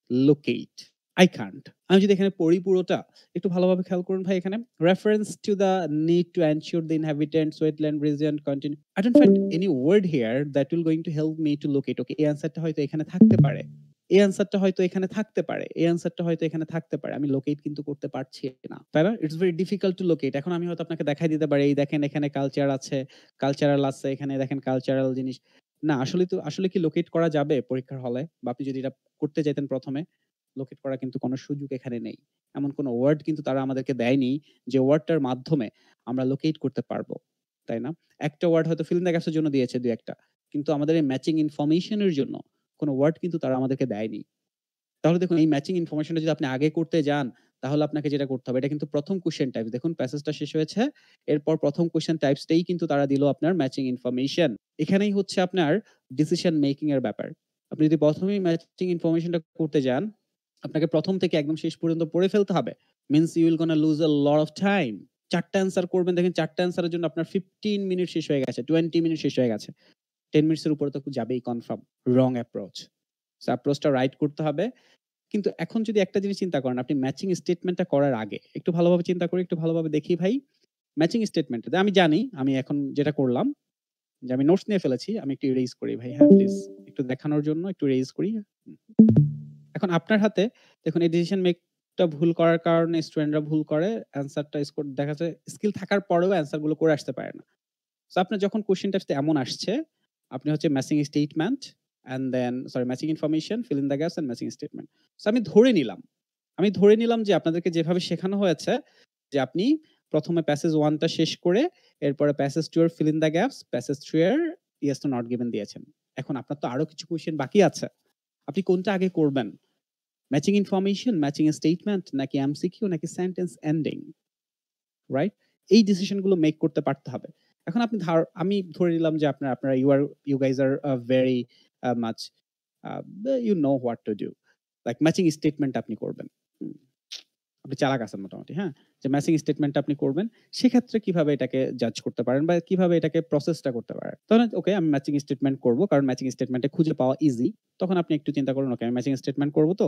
locate? I can't. আমি যদি এখানে পড়ি পুরোটা, একটু ভালোভাবে খেয়াল করুন ভাই এখানে। Reference to the need to ensure the inhabitants wetland region continue. I don't find any word here that will going to help me to locate. Okay, এই অ্যানসারটা হয়তো এখানে থাকতে পারে। এই অ্যানসারটা হয়তো এখানে থাকতে পারে। এই অ্যানসারটা হয়তো এখানে থাকতে পারে। আমি লোকেট কিন্তু করতে পারছি না। তাই না? It's very difficult to locate. এখন আমি হয়তো আপনাকে দেখাই দিতে পারি, এই দেখেন এখানে কালচার আছে, কালচারাল আছে, এখানে দেখেন কালচারাল জিনিস। না আসলে কি লোকেট করা যাবে পরীক্ষার হলে? বা আপনি যদি এটা করতে চাইতেন ১ম এ, লোকেট করার কিন্তু কোনো সুযোগ এখানে নেই। এমন কোনো ওয়ার্ড কিন্তু তারা আমাদেরকে দেয়নি যে ওয়ার্ডটার মাধ্যমে আমরা লোকেট করতে পারবো। তাই না? একটা ওয়ার্ড হয়তো ফিল ইন দ্য গ্যাপস এর জন্য দিয়েছে ২-১ টা। কিন্তু আমাদের এই ম্যাচিং ইনফরমেশন এর জন্য কোনো ওয়ার্ড কিন্তু তারা আমাদেরকে দেয়নি। তাহলে দেখুন এই ম্যাচিং ইনফরমেশনটা যদি আপনি আগে করতে যান, তাহলে আপনাকে যেটা করতে হবে, এটা কিন্তু ১ম কোয়েশ্চেন টাইপস। দেখুন প্যাসেজটা শেষ হয়েছে। এরপর ১ম কোয়েশ্চেন টাইপসটাই কিন্তু তারা দিল আপনার ম্যাচিং ইনফরমেশন। এখানেই হচ্ছে আপনার ডিসিশন মেকিং এর ব্যাপার। আপনি যদি ১ম এই ম্যাচিং ইনফরমেশনটা করতে যান, আপনাকে ১ম থেকে একদম শেষ পর্যন্ত পড়ে ফেলতে হবে। Means you will gonna lose a lot of time. ৪ টা অ্যানসার করবেন, দেখেন ৪ টা অ্যানসারের জন্য আপনার 15 মিনিট শেষ হয়ে গেছে, 20 মিনিট শেষ হয়ে গেছে। 10 মিনিটস এর উপরে তো যাবেই কনফার্ম। রং অ্যাপ্রোচ। সো অ্যাপ্রোচটা রাইট করতে হবে। কিন্তু এখন যদি একটা জিনিস চিন্তা করেন, আপনি ম্যাচিং স্টেটমেন্টটা করার আগে একটু ভালোভাবে চিন্তা করি, একটু ভালোভাবে দেখি ভাই। ম্যাচিং স্টেটমেন্টে আমি জানি, আমি এখন যেটা করলাম যে আমি নোটস নিয়ে ফেলেছি। আমি একটু ইরেজ করি ভাই, হ্যাঁ প্লিজ। একটু দেখানোর জন্য একটু ইরেজ করি। এখন আপনার হাতে দেখুন এই ডিসিশন মেকটা ভুল করার কারণে স্টুডেন্টরা ভুল করে। অ্যানসারটা স্কোর দেখা যায় স্কিল থাকার পরেও অ্যানসার গুলো করে আসতে পারে না। সো আপনার যখন কোয়েশ্চেন টাইপস এমন আসছে, আপনি হচ্ছে matching statement and then matching information, fill in the gaps and matching statement. So আমি ধরে নিলাম যে আপনাদেরকে যেভাবে শেখানো হয়েছে যে আপনি ১ম এ প্যাসেজ 1 টা শেষ করে এরপরে প্যাসেজ 2 এর feel in the gaps, passage 3 এর ইয়েস টু নট গিভেন দিয়েছেন। এখন আপনার তো আরো কিছু কোয়েশ্চেন বাকি আছে। আপনি কোনটা আগে করবেন? ম্যাচিং ইনফরমেশন, ম্যাচিং স্টেটমেন্ট, নাকি এমসিকিউ, নাকি সেন্টেন্স এন্ডিং? রাইট? এই ডিসিশন গুলো মেক করতে পারতে হবে। এখন আমি ধরে নিলাম যে আপনারা you guys are very much you know what to do. Like matching statement আপনি করবেন। হুম। আপনি চালাক আছেন মোটামুটি, হ্যাঁ? যে ম্যাচিং স্টেটমেন্টটা আপনি করবেন। সেক্ষেত্রে কিভাবে এটাকে জাজ করতে পারেন বা কিভাবে এটাকে প্রসেসটা করতে পারেন? ধরেন ওকে আমি ম্যাচিং স্টেটমেন্ট করব কারণ ম্যাচিং স্টেটমেন্টে খুঁজে পাওয়া ইজি। তখন আপনি একটু চিন্তা করুন, ওকে আমি ম্যাচিং স্টেটমেন্ট করব তো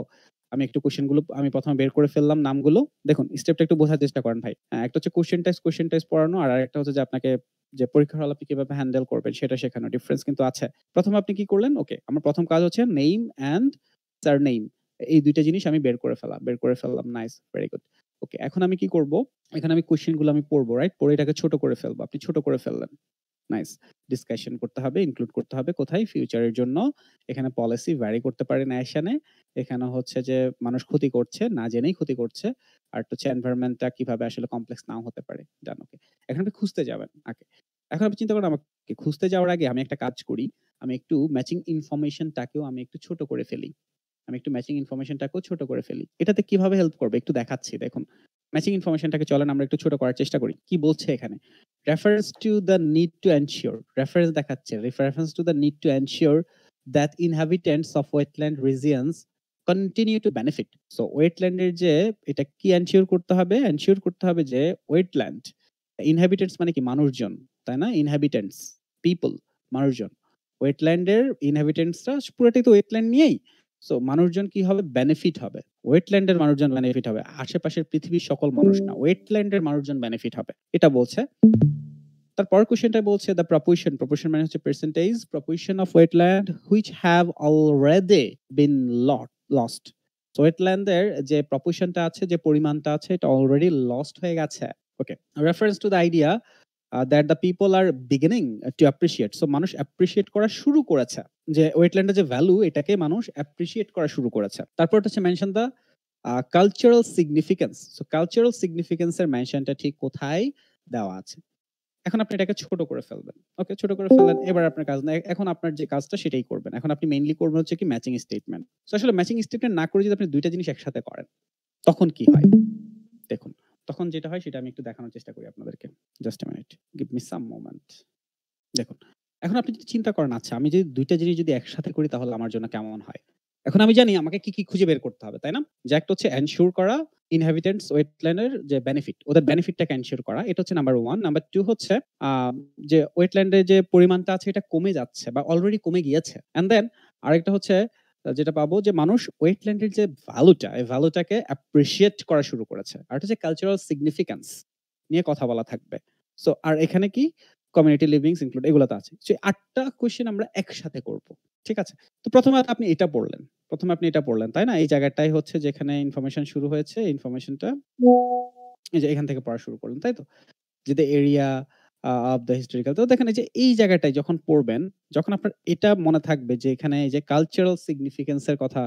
আমি একটু কোয়েশ্চেন গুলো আমি ১ম এ বের করে ফেললাম নামগুলো। দেখুন স্টেপটা একটু বোঝার চেষ্টা করেন ভাই। হ্যাঁ, একটা হচ্ছে কোয়েশ্চেন টাইপস পড়ানো, আর আরেকটা হচ্ছে যে আপনাকে যে পরীক্ষার হলে আপনি কিভাবে হ্যান্ডেল করবেন সেটা শেখানো। ডিফারেন্স কিন্তু আছে। ১ম এ আপনি কি করলেন? ওকে আমার ১ম কাজ হচ্ছে নেম অ্যান্ড সারনেম। এই ২ টা জিনিস আমি বের করে ফেললাম। Nice, very good. ওকে এখন আমি কি করব? এখানে আমি কোয়েশ্চেন গুলো আমি পড়বো, রাইট? পড়ে এটাকে ছোট করে ফেলবো। আপনি ছোট করে ফেললেন। নাইস। ডিসকাশন করতে হবে, ইনক্লুড করতে হবে কোথায়? ফিউচারের জন্য। এখানে পলিসি ভ্যারি করতে পারে ন্যাশনে। এখানে হচ্ছে যে মানুষ ক্ষতি করছে, না জেনেই ক্ষতি করছে। আর হচ্ছে এনভায়রনমেন্টটা কিভাবে আসলে কমপ্লেক্স নাও হতে পারে। ডান, ওকে। এখন আপনি খুঁজতে যাবেন আগে। এখন আপনি চিন্তা করেন আমাকে খুঁজতে যাওয়ার আগে আমি একটা কাজ করি। আমি একটু ম্যাচিং ইনফরমেশনটাকেও আমি একটু ছোট করে ফেলি। আমি একটু ম্যাচিং ইনফরমেশনটাকেও ছোট করে ফেলি। এটাতে কিভাবে হেল্প করবে একটু দেখাচ্ছি। দেখুন ম্যাচিং ইনফরমেশনটাকে চলেন আমরা একটু ছোট করার চেষ্টা করি। কি বলছে এখানে? Reference to the need to ensure. Reference দেখাচ্ছে। Reference to the need to ensure that inhabitants of wetland regions continue to benefit. So ওয়েটল্যান্ডের যে এটা কি এনশিওর করতে হবে? এনশিওর করতে হবে যে ওয়েটল্যান্ড ইনহ্যাবিটেন্টস মানে কি মানুষজন, তাই না? ইনহ্যাবিটেন্টস পিপল, মানুষজন। ওয়েটল্যান্ডের ইনহ্যাবিটেন্টসরা পুরোটাই তো ওয়েটল্যান্ড নিয়েই। সো মানুষজন কি হবে? বেনিফিট হবে। ওয়েটল্যান্ডের মানুষজন বেনিফিট হবে। আশেপাশের পৃথিবীর সকল মানুষ না। ওয়েটল্যান্ডের মানুষজন বেনিফিট হবে। এটা বলছে। তার পরের কোয়েশ্চেনটা বলছে দ্য প্রপোর্শন। প্রপোর্শন মানে হচ্ছে percentage. Proportion of wetland which have already been lost. So ওয়েটল্যান্ডের যে প্রপোর্শনটা আছে, যে পরিমাণটা আছে, এটা অলরেডি লস্ট হয়ে গেছে। Okay. Reference to the idea that the people are beginning to appreciate. So মানুষ অ্যাপ্রিশিয়েট করা শুরু করেছে। যে ওয়েটল্যান্ডের যে ভ্যালু এটাকে মানুষ অ্যাপ্রিশিয়েট করা শুরু করেছে। তারপর হচ্ছে mention the cultural significance. So cultural significance এর মেনশনটা ঠিক কোথায়? দেওয়া আছে। এখন আপনি এটাকে ছোট করে ফেলবেন। ওকে, ছোট করে ফেললেন। এবার আপনার কাজ না। এখন আপনার যে কাজটা সেটাই করবেন। এখন আপনি মেইনলি করবেন হচ্ছে কি ম্যাচিং স্টেটমেন্ট। সো আসলে ম্যাচিং স্টেটমেন্ট না করে যদি আপনি ২ টা জিনিস একসাথে করেন, তখন কি হয়? দেখুন, তখন যেটা হয় সেটা আমি একটু দেখানোর চেষ্টা করি আপনাদেরকে। Just a minute, give me some moment. দেখুন, এখন আপনি যদি চিন্তা করেন আচ্ছা আমি যদি ২ টা জিনিস যদি একসাথে করি তাহলে আমার জন্য কেমন হয়? এখন আমি জানি আমাকে কি খুঁজে বের করতে হবে, তাই না? যে একটা হচ্ছে এনশিওর করা ইনহেবিটেন্টস ওয়েটল্যান্ড এর যে বেনিফিট, ওদের বেনিফিটটাকে এনশিওর করা। এটা হচ্ছে নাম্বার 1। নাম্বার 2 হচ্ছে আ যে ওয়েটল্যান্ড এর যে পরিমাণটা আছে এটা কমে যাচ্ছে বা অলরেডি কমে গিয়েছে। অ্যান্ড দেন আরেকটা হচ্ছে যেটা পাবো যে মানুষ ওয়েটল্যান্ড এর যে ভ্যালুটা, এই ভ্যালুটাকে অ্যাপ্রিশিয়েট করা শুরু করেছে। আর এটা হচ্ছে কালচারাল সিগনিফিক্যান্স নিয়ে কথা বলা থাকবে। সো আর এখানে কি কমিউনিটি লিভিংস ইনক্লুড এগুলো তো আছে। সো ৮ টা কোয়েশ্চেন আমরা একসাথে করব। ঠিক আছে? তো ১ম এ আপনি এটা পড়লেন। ১ম এ আপনি এটা পড়লেন, তাই না? এই জায়গাটাই হচ্ছে যেখানে ইনফরমেশন শুরু হয়েছে। ইনফরমেশনটা এই যে এখান থেকে পড়া শুরু করলেন, তাই তো? যে the area of the historical. তো দেখেন এই যে এই জায়গাটায় যখন পড়বেন, যখন আপনার এটা মনে থাকবে যে এখানে এই যে কালচারাল সিগনিফিকেন্স এর কথা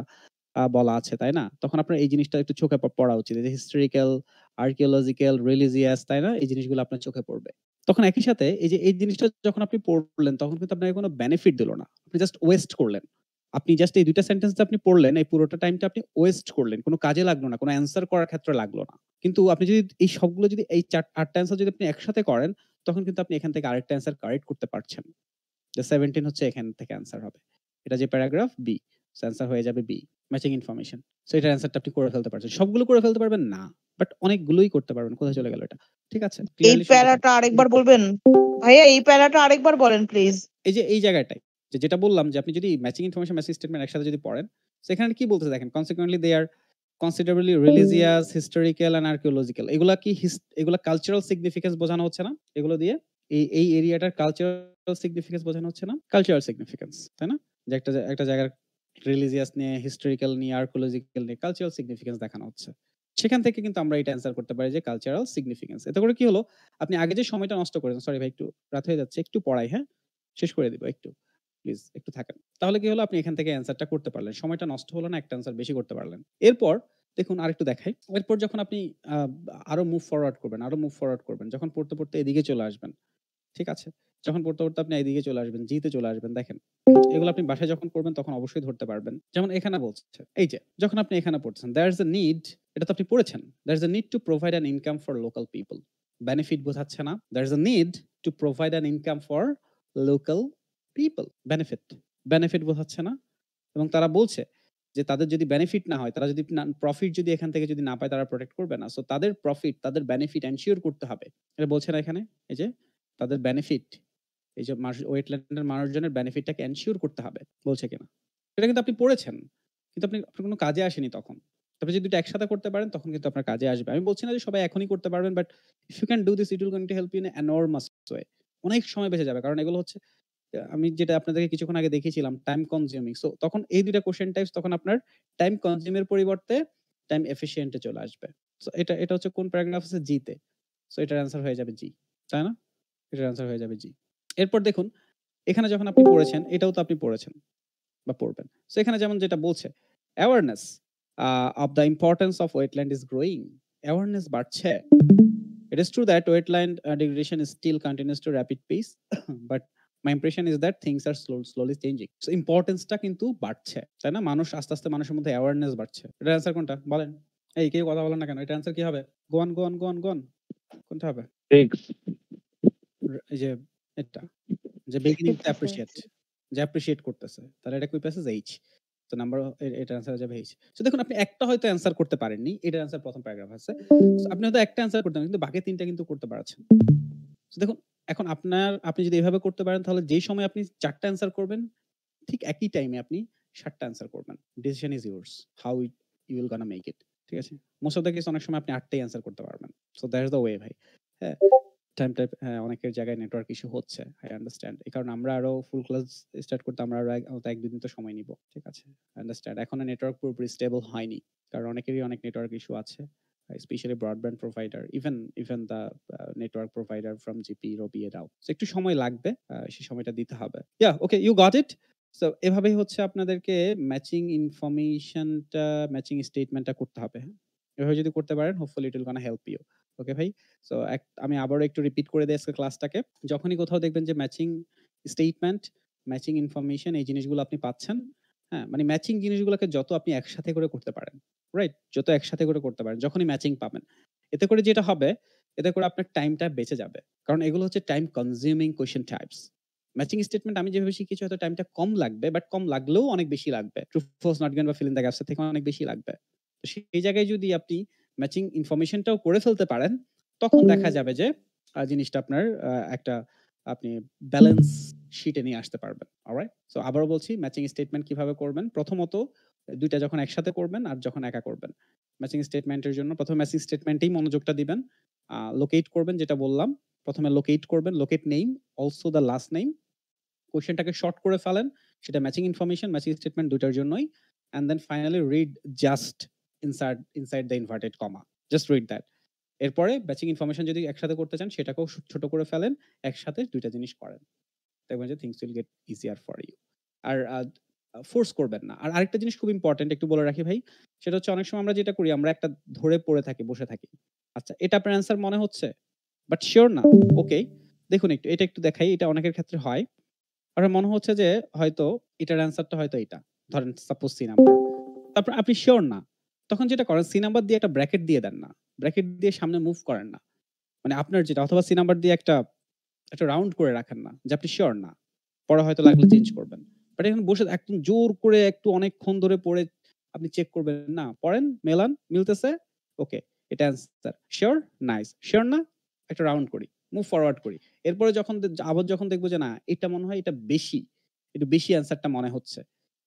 বলা আছে, তাই না? তখন আপনার এই জিনিসটা একটু চোখে পড়া উচিত। এই যে হিস্টোরিক্যাল, আর্কিওলজিক্যাল, রিলিজিয়াস, তাই না? এই জিনিসগুলো আপনার চোখে পড়বে। তখন একই সাথে এই যে এই জিনিসটা যখন আপনি পড়লেন তখন কিন্তু আপনাকে কোনো বেনিফিট দিল না। আপনি জাস্ট ওয়েস্ট করলেন। আপনি জাস্ট এই ২ টা সেন্টেন্স যে আপনি পড়লেন, এই পুরোটা টাইমটা আপনি ওয়েস্ট করলেন। কোনো কাজে লাগলো না। কোনো অ্যান্সার করার ক্ষেত্রে লাগলো না। কিন্তু আপনি যদি এই সবগুলো যদি এই ৮ টা অ্যান্সার যদি আপনি একসাথে করেন, তখন কিন্তু আপনি এখান থেকে আরেকটা অ্যান্সার কারেক্ট করতে পারছেন। যে 17 হচ্ছে এখান থেকে অ্যান্সার হবে। এটা যে প্যারাগ্রাফ বি। সো অ্যান্সার হয়ে যাবে বি। Matching information. সো এটার অ্যান্সারটা আপনি করে ফেলতে পারছেন। সবগুলো করে ফেলতে পারবেন না। বাট অনেকগুলোই করতে পারবেন। কোথায় চলে গেল এটা? ঠিক আছে? এই ক্লিয়ারলি শুনতে প্যারাটা পাচ্ছেন? আরেকবার বলবেন? ভাইয়া এই প্যারাটা আরেকবার বলেন প্লিজ। এই যে এই জায়গাটায় যেটা বললাম যে আপনি যদি ম্যাচিং ইনফরমেশন, ম্যাচিং স্টেটমেন্ট একসাথে যদি পড়েন, সেখানে কি বলতেছে দেখেন consequently they are considerably religious, historical and archaeological এগুলা কি এগুলা কালচারাল সিগনিফিকেন্স বোঝানো হচ্ছে না? এগুলো দিয়ে এই এরিয়াটার কালচারাল সিগনিফিকেন্স বোঝানো হচ্ছে না? কালচারাল সিগনিফিকেন্স, তাই না? যে একটা জায়গার রিলিজিয়াস নিয়ে, হিস্টোরিক্যাল নিয়ে, আর্কিওলজিক্যাল নিয়ে কালচারাল সিগনিফিকেন্স দেখানো হচ্ছে। সেখান থেকে কিন্তু আমরা এটা অ্যান্সার করতে পারি যে কালচারাল সিগনিফিকেন্স। এতে করে কি হলো? আপনি আগে যে সময়টা নষ্ট করেছেন, সরি ভাই একটু রাত হয়ে যাচ্ছে। একটু পড়াই, হ্যাঁ? শেষ করে দিব একটু। প্লিজ একটু থাকেন। তাহলে কি হলো? আপনি এখান থেকে অ্যান্সারটা করতে পারলেন। সময়টা নষ্ট হলো না, একটা অ্যান্সার বেশি করতে পারলেন। এরপর দেখুন আরেকটু দেখাই। এরপর যখন আপনি আ আরো মুভ ফরওয়ার্ড করবেন, আরো মুভ ফরওয়ার্ড করবেন। যখন পড়তে এদিকে চলে আসবেন। ঠিক আছে? যখন পড়তে আপনি এদিকে চলে আসবেন, জি তে চলে আসবেন। দেখেন, এগুলো আপনি বাসায় যখন পড়বেন তখন অবশ্যই ধরতে পারবেন। যেমন এখানে বলছে, এই যে যখন আপনি এখানে পড়ছেন, there is a need এটা তো আপনি পড়েছেন। There is a need to provide an income for local people. Benefit বোঝাচ্ছে না? There is a need to provide an income for local people. Benefit বোঝাচ্ছে না? এবং তারা বলছে যে তাদের যদি বেনিফিট না হয়, তারা যদি প্রফিট যদি এখান থেকে যদি না পায় তারা প্রোটেক্ট করবে না। সো তাদের প্রফিট, তাদের বেনিফিট এনশিওর করতে হবে। এটা বলছে না এখানে? এই যে তাদের বেনিফিট, এই যে ওয়েটল্যান্ড এর মানুষজনের বেনিফিটটাকে এনশিওর করতে হবে। বলছে কিনা? এটা কিন্তু আপনি পড়েছেন। কিন্তু আপনার কোনো কাজে আসেনি তখন। তবে যদি ২ টা একসাথে করতে পারেন তখন কিন্তু আপনার কাজে আসবে। আমি বলছি না যে সবাই এখনই করতে পারবেন, but if you can do this it will going to help you in enormous way. অনেক সময় বেঁচে যাবে। কারণ এগুলো হচ্ছে আমি যেটা আপনাদেরকে কিছুক্ষণ আগে দেখিয়েছিলাম টাইম কনজিউমিং। সো তখন এই ২ টা কোয়েশ্চেন টাইপস তখন আপনার টাইম কনজিউম এর পরিবর্তে টাইম এফিশিয়েন্ট এ চলে আসবে। সো এটা হচ্ছে কোন প্যারাগ্রাফ আছে? জি তে। সো এটার অ্যান্সার হয়ে যাবে জি। তাই না? এটার অ্যান্সার হয়ে যাবে জি। এরপর দেখুন, এখানে যখন আপনি পড়েছেন, এটাও তো আপনি পড়েছেন বা পড়বেন। সো এখানে যেমন যেটা বলছে, awareness of the importance of wetland is growing. Awareness বাড়ছে। It is true that wetland degradation is still continues to rapid pace, but my impression is that things are slowly changing. So importance টা কিন্তু বাড়ছে, তাই না? মানুষ আস্তে মানুষের মধ্যে অ্যাওয়ারনেস বাড়ছে। এটার অ্যান্সার কোনটা? বলেন। এই কেউ কথা বলেন না কেন? এটার অ্যান্সার কি হবে? go on. কোনটা হবে? 6. এই যে এটা যে beginning to appreciate, যে appreciate করতেছে। তাহলে এটা কই প্যাসেজ? H। তো নাম্বার এটার অ্যান্সার হয়ে যাবে H। সো দেখুন আপনি একটা হয়তো অ্যান্সার করতে পারেননি। এটার অ্যান্সার ১ম প্যারাগ্রাফ আছে। সো আপনি হয়তো একটা অ্যান্সার করতে পারেন কিন্তু বাকি ৩ টা কিন্তু করতে পারছেন। সো দেখুন এখন আপনি যদি এভাবে করতে পারেন তাহলে যেই সময় আপনি ৪ টা অ্যান্সার করবেন, ঠিক একই টাইমে আপনি ৭ টা অ্যান্সার করবেন। Decision is yours. How you will gonna make it. ঠিক আছে? মোস্ট অফ দ্যা কেস অনেক সময় আপনি ৮ টাই অ্যান্সার করতে পারবেন। সো দ্যাটস দ্যা ওয়ে ভাই। হ্যাঁ? হ্যাঁ, অনেকের জায়গায় নেটওয়ার্ক ইস্যু হচ্ছে। I understand. এই কারণে আমরা আরো ফুল ক্লাস স্টার্ট করতে আমরা আরো ১-২ দিন তো সময় নিব। ঠিক আছে? আন্ডারস্ট্যান্ড। এখনো নেটওয়ার্ক পুরোপুরি স্টেবল হয়নি। কারণ অনেকেরই অনেক নেটওয়ার্ক ইস্যু আছে। Specially broadband provider, even the network provider from GP, Robi এরাও। সো একটু সময় লাগবে। সেই সময়টা দিতে হবে। Okay, you got it? So এভাবেই হচ্ছে আপনাদেরকে ম্যাচিং স্টেটমেন্টটা করতে হবে। হ্যাঁ? এভাবে যদি করতে পারেন hopefully it will gonna help you. Okay ভাই? সো আমি আবারও একটু রিপিট করে দেই আজকে ক্লাসটাকে। যখনই কোথাও দেখবেন যে ম্যাচিং স্টেটমেন্ট, ম্যাচিং ইনফরমেশন এই জিনিসগুলো আপনি পাচ্ছেন, হ্যাঁ? মানে ম্যাচিং জিনিসগুলোকে যত আপনি একসাথে করে করতে পারেন, রাইট? যত একসাথে করে করতে পারেন, যখনই ম্যাচিং পাবেন। এতে করে যেটা হবে, এতে করে আপনার টাইমটা বেঁচে যাবে। কারণ এগুলো হচ্ছে time consuming question types. Matching statement আমি যেভাবে শিখেছি হয়তো টাইমটা কম লাগবে, বাট কম লাগলেও অনেক বেশি লাগবে। ট্রু, ফলস, নট গিভেন বা ফিল ইন দ্য গ্যাপস এর থেকে অনেক বেশি লাগবে। তো সেই জায়গায় যদি আপনি ম্যাচিং ইনফরমেশনটাও করে ফেলতে পারেন, তখন দেখা যাবে যে জিনিসটা আপনার একটা আপনি ব্যালেন্স শিটে নিয়ে আসতে পারবেন। অলরাইট? সো আবারও বলছি ম্যাচিং স্টেটমেন্ট কিভাবে করবেন? প্রথমত ২ টা যখন একসাথে করবেন আর যখন একা করবেন। ম্যাচিং স্টেটমেন্টের জন্য ১ম ম্যাচিং স্টেটমেন্টেই মনোযোগটা দিবেন। লোকেট করবেন যেটা বললাম। ১ম এ লোকেট করবেন, locate name, also the last name. কোয়েশ্চেনটাকে শর্ট করে ফেলেন। সেটা ম্যাচিং ইনফরমেশন, ম্যাচিং স্টেটমেন্ট ২ টার জন্যই। And then finally read just inside the inverted comma. Just read that. এরপরে ম্যাচিং ইনফরমেশন যদি একসাথে করতে চান সেটাকেও ছোট করে ফেলেন। একসাথে ২ টা জিনিস করেন। দেখবেন যে things will get easier for you. আর ফোর্স করবেন না। আর আরেকটা জিনিস খুব ইম্পোর্টেন্ট একটু বলে রাখি ভাই। সেটা হচ্ছে অনেক সময় আমরা যেটা করি আমরা একটা ধরে পড়ে থাকি, বসে থাকি। আচ্ছা এটা আপনার অ্যান্সার মনে হচ্ছে, বাট সিউর না। ওকে। দেখুন এটা একটু দেখাই। এটা অনেকের ক্ষেত্রে হয়। আপনার মনে হচ্ছে যে হয়তো এটার অ্যান্সারটা হয়তো এটা। ধরেন সাপোজ সি নাম্বার। তারপর আপনি সিউর না। তখন যেটা করেন সি নাম্বার দিয়ে একটা ব্র্যাকেট দিয়ে দেন না। ব্র্যাকেট দিয়ে সামনে মুভ করেন না। মানে আপনার যেটা অথবা সি নাম্বার দিয়ে একটা রাউন্ড করে রাখেন না। যে আপনি সিউর না। পরে হয়তো লাগলে চেঞ্জ করবেন। বাট এখানে বসে একদম জোর করে একটু অনেকক্ষণ ধরে পড়ে আপনি চেক করবেন না। পড়েন, মেলান, মিলতেছে। ওকে, এটা অ্যান্সার। সিউর? নাইস। সিউর না? একটা রাউন্ড করি। মুভ ফরওয়ার্ড করি। এরপরে আবার যখন দেখব যে না এটা মনে হয় এটা বেশি, একটু বেশি অ্যান্সারটা মনে হচ্ছে।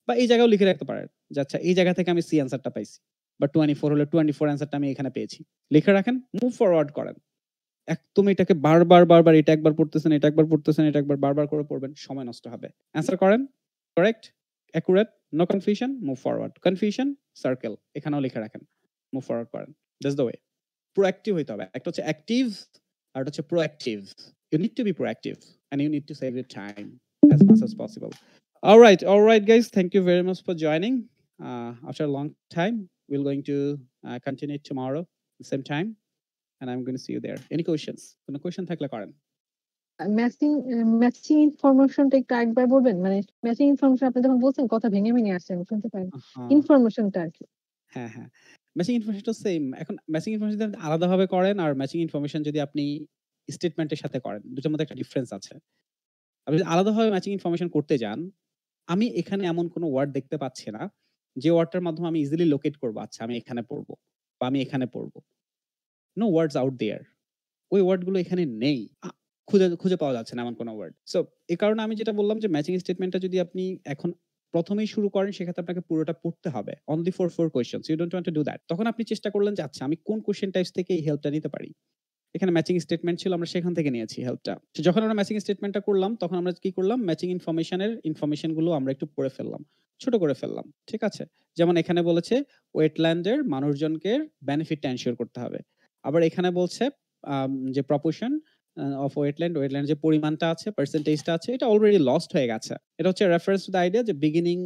বা এই জায়গায়ও লিখে রাখতে পারেন। যে আচ্ছা এই জায়গা থেকে আমি সি অ্যান্সারটা পাইছি। বা 24 হলে 24 অ্যান্সারটা আমি এখানে পেয়েছি। লিখে রাখেন, মুভ ফরওয়ার্ড করেন। একদম এটাকে বারবার এটা একবার পড়তেছেন, এটা একবার পড়তেছেন, এটা একবার বারবার করে পড়বেন, সময় নষ্ট হবে। অ্যান্সার করেন, correct, accurate, no confusion, move forward. Confusion, circle, এখানেও লিখে রাখেন। মুভ ফরওয়ার্ড করেন। That's the way. প্রোঅ্যাক্টিভ হইতে হবে। একটা হচ্ছে অ্যাক্টিভ আর একটা হচ্ছে proactive. You need to be proactive and you need to save your time as much as possible. All right, guys. Thank you very much for joining. After a long time, we're going to continue tomorrow, the same time. And I'm going to see you there. Any questions? কোনো question থাকলে করেন। Matching ইনফরমেশনটা একটু আরেকবার বলবেন? মানে matching information আপনি যখন বলছেন কথা ভেঙে আসছে, আমি শুনতে পাইনি। হ্যাঁ, ইনফরমেশনটা আরকি। হ্যাঁ। ম্যাচিং ইনফরমেশনটা সেম। এখন ম্যাচিং ইনফরমেশন যদি আলাদাভাবে করেন আর ম্যাচিং ইনফরমেশন যদি আপনি স্টেটমেন্টের সাথে করেন, দুটোর মধ্যে একটা ডিফারেন্স আছে। আপনি যদি আলাদাভাবে ম্যাচিং ইনফরমেশন করতে যান, আমি এখানে এমন কোনো ওয়ার্ড দেখতে পাচ্ছি না, যে ওয়ার্ডটার মাধ্যমে আমি ইজিলি লোকেট করব। আচ্ছা আমি এখানে পড়বো বা আমি এখানে পড়বো। No words out there. ওই ওয়ার্ডগুলো এখানে নেই। খুঁজে পাওয়া যাচ্ছে না এমন কোনো ওয়ার্ড। সো এই কারণে আমি যেটা বললাম যে ম্যাচিং স্টেটমেন্টটা যদি আপনি এখন প্রথমেই শুরু করেন সেক্ষেত্রে আপনাকে পুরোটা পড়তে হবে। Only for 4 questions. You don't want to do that. তখন আপনি চেষ্টা করলেন যে আচ্ছা আমি কোন কোয়েশ্চেন টাইপস থেকে এই হেল্পটা নিতে পারি। এখানে ম্যাচিং স্টেটমেন্ট ছিল আমরা সেখান থেকে নিয়েছি হেল্পটা। তো যখন আমরা ম্যাচিং স্টেটমেন্টটা করলাম তখন আমরা কি করলাম ম্যাচিং ইনফরমেশন গুলো আমরা একটু পড়ে ফেললাম। ছোট করে ফেললাম। ঠিক আছে? যেমন এখানে বলেছে ওয়েটল্যান্ডের মানুষজনকে বেনিফিটটা এনশিওর করতে হবে। আবার এখানে বলছে যে প্রপোর্শন অফ ওয়েটল্যান্ড যে পরিমাণটা আছে, পার্সেন্টেজটা আছে এটা অলরেডি লস্ট হয়ে গেছে। এটা হচ্ছে রেফারেন্স টু দ্য আইডিয়া যে বিগিনিং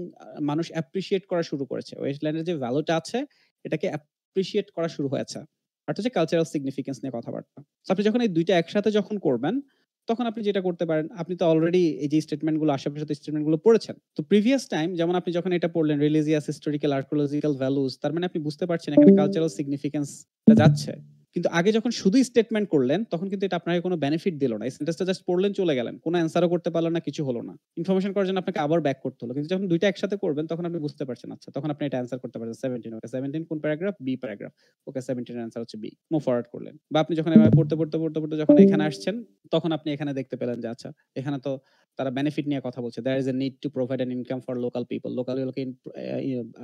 মানুষ অ্যাপ্রিশিয়েট করা শুরু করেছে। ওয়েটল্যান্ডের যে ভ্যালুটা আছে এটাকে অ্যাপ্রিশিয়েট করা শুরু হয়েছে। আর হচ্ছে কালচারাল সিগনিফিকেন্স নিয়ে কথাবার্তা। সো আপনি যখন এই ২ টা একসাথে যখন করবেন, তখন আপনি যেটা করতে পারেন, আপনি তো অলরেডি এই যে স্টেটমেন্ট গুলো আশেপাশে স্টেটমেন্ট গুলো পড়েছেন। তো প্রিভিয়াস টাইম যেমন আপনি যখন এটা পড়লেন রিলিজিয়াস, হিস্টোরিক্যাল, আর্কিওলজিক্যাল ভ্যালুস, তার মানে আপনি বুঝতে পারছেন এখানে কালচারাল সিগনিফিকেন্স টা যাচ্ছে। কিন্তু আগে যখন শুধুই স্টেটমেন্ট করলেন, তখন কিন্তু এটা আপনাকে কোনো বেনিফিট দিল না। এই সেন্টেন্সটা জাস্ট পড়লেন চলে গেলেন। কোনো অ্যান্সারও করতে পারলেন না, কিছু হলো না। ইনফরমেশন করার জন্য আপনাকে আবার ব্যাক করতে হলো। কিন্তু যখন ২ টা একসাথে করবেন তখন আপনি বুঝতে পারছেন আচ্ছা তখন আপনি এটা অ্যান্সার করতে পারছেন 17। ওকে 17 কোন প্যারাগ্রাফ? B paragraph. ওকে 17 এর অ্যান্সার হচ্ছে বি। মুভ ফরওয়ার্ড করলেন। বা আপনি যখন এভাবে পড়তে যখন এখানে আসছেন, তখন আপনি এখানে দেখতে পেলেন যে আচ্ছা এখানে তো তারা বেনিফিট নিয়ে কথা বলছে। There is a need to provide an income for local people. Local লোকে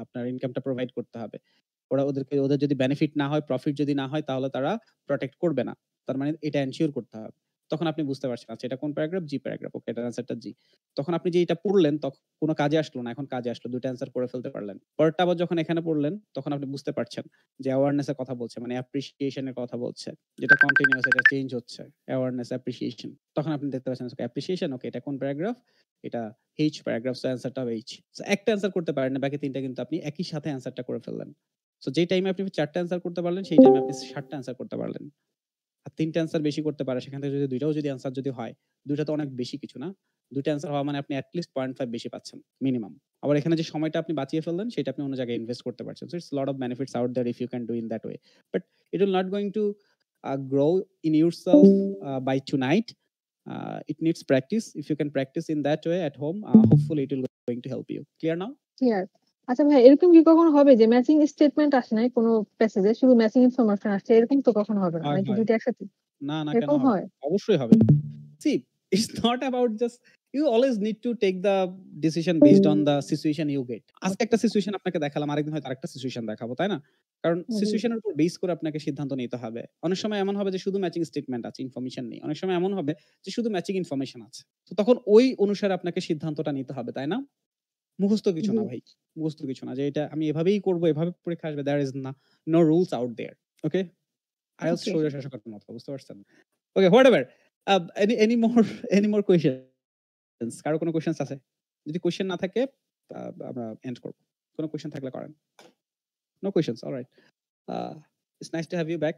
আপনার ইনকামটা প্রোভাইড করতে হবে। ওদের যদি বেনিফিট না হয়, প্রফিট যদি না হয় তাহলে তারা প্রটেক্ট করবে না। তার মানে এটা এনশিওর করতে হবে। তখন আপনি বুঝতে পারছেন আচ্ছা এটা কোন প্যারাগ্রাফ? জি প্যারাগ্রাফ। ওকে এটার অ্যান্সারটা জি। তখন আপনি যে এটা পড়লেন তখন কোন কাজে আসলো না, এখন কাজে আসলো। ২ টা অ্যান্সার করে ফেলতে পারলেন। পরেরটা আবার যখন এখানে পড়লেন তখন আপনি বুঝতে পারছেন যে অ্যাওয়ারনেস এর কথা বলছে, মানে অ্যাপ্রিসিয়েশন এর কথা বলছে। যেটা কন্টিনিউয়াস এটা চেঞ্জ হচ্ছে। Awareness, appreciation. তখন আপনি দেখতে পাচ্ছেন ওকে অ্যাপ্রিসিয়েশন ওকে এটা কোন প্যারাগ্রাফ? এটা এইচ প্যারাগ্রাফ। সো অ্যান্সারটা হবে এইচ। সো একটা অ্যান্সার করতে পারেন না, বাকি ৩ টা কিন্তু আপনি একই সাথে অ্যান্সারটা করে ফেললেন। সো যে টাইমে আপনি ৪ টা অ্যান্সার করতে পারলেন সেই টাইমে আপনি ৭ টা অ্যান্সার করতে পারলেন। আর ৩ টা অ্যান্সার বেশি করতে পারে সেখান থেকে যদি ২ টাও যদি অ্যান্সার যদি হয়, ২ টা তো অনেক বেশি কিছু না? ২ টা অ্যান্সার হওয়া মানে আপনি এট লিস্ট 0.5 বেশি পাচ্ছেন মিনিমাম। আবার এখানে যে সময়টা আপনি বাঁচিয়ে ফেললেন সেটা আপনি অন্য জায়গায় ইনভেস্ট করতে পারছেন। So it's lot of benefits out there if you can do in that way. But it will not going to grow in yourself by tonight. It needs practice. If you can practice in that way at home, hopefully it will going to help you. Clear now? Clear. আচ্ছা ভাই, এরকম কি কখনো হবে যে matching statement আসে নাই কোনো প্যাসেজে, শুধু ম্যাচিং ইনফরমেশন আসছে, এরকম তো কখনো হবে না হয়, নাকি হয়। দুইটা একসাথে? না, না কেন এরকম হবে? হয়? অবশ্যই হবে। See, it's not about just you always need to take the decision based on the situation you get. আজকে একটা সিচুয়েশন আপনাকে দেখালাম, আরেকদিন হয়তো আরেকটা সিচুয়েশন দেখাবো, তাই না? কারণ জি। সিচুয়েশনের উপর বেস করে আপনাকে সিদ্ধান্ত নিতে হবে। অনেক সময় এমন হবে যে শুধু ম্যাচিং স্টেটমেন্ট আছে, ইনফরমেশন নেই। অনেক সময় এমন হবে যে শুধু ম্যাচিং ইনফরমেশন আছে। তো তখন ওই অনুসারে আপনাকে সিদ্ধান্তটা নিতে হবে, তাই না? মুখস্থ কিছু জি। না ভাই। মুখস্থ কিছু না যে এটা আমি এভাবেই করব, এভাবে পরীক্ষা আসবে। There is no rules out there. Okay? IELTS ওকে। শরীর শাসকের মতো, বুঝতে পারছেন? Okay, whatever. Any more any more questions? কারো কোনো কোয়েশ্চেনস আছে? যদি কোয়েশ্চেন না থাকে আমরা এন্ড করব। কোনো কোয়েশ্চেন থাকলে করেন। No questions. All right. It's nice to have you back.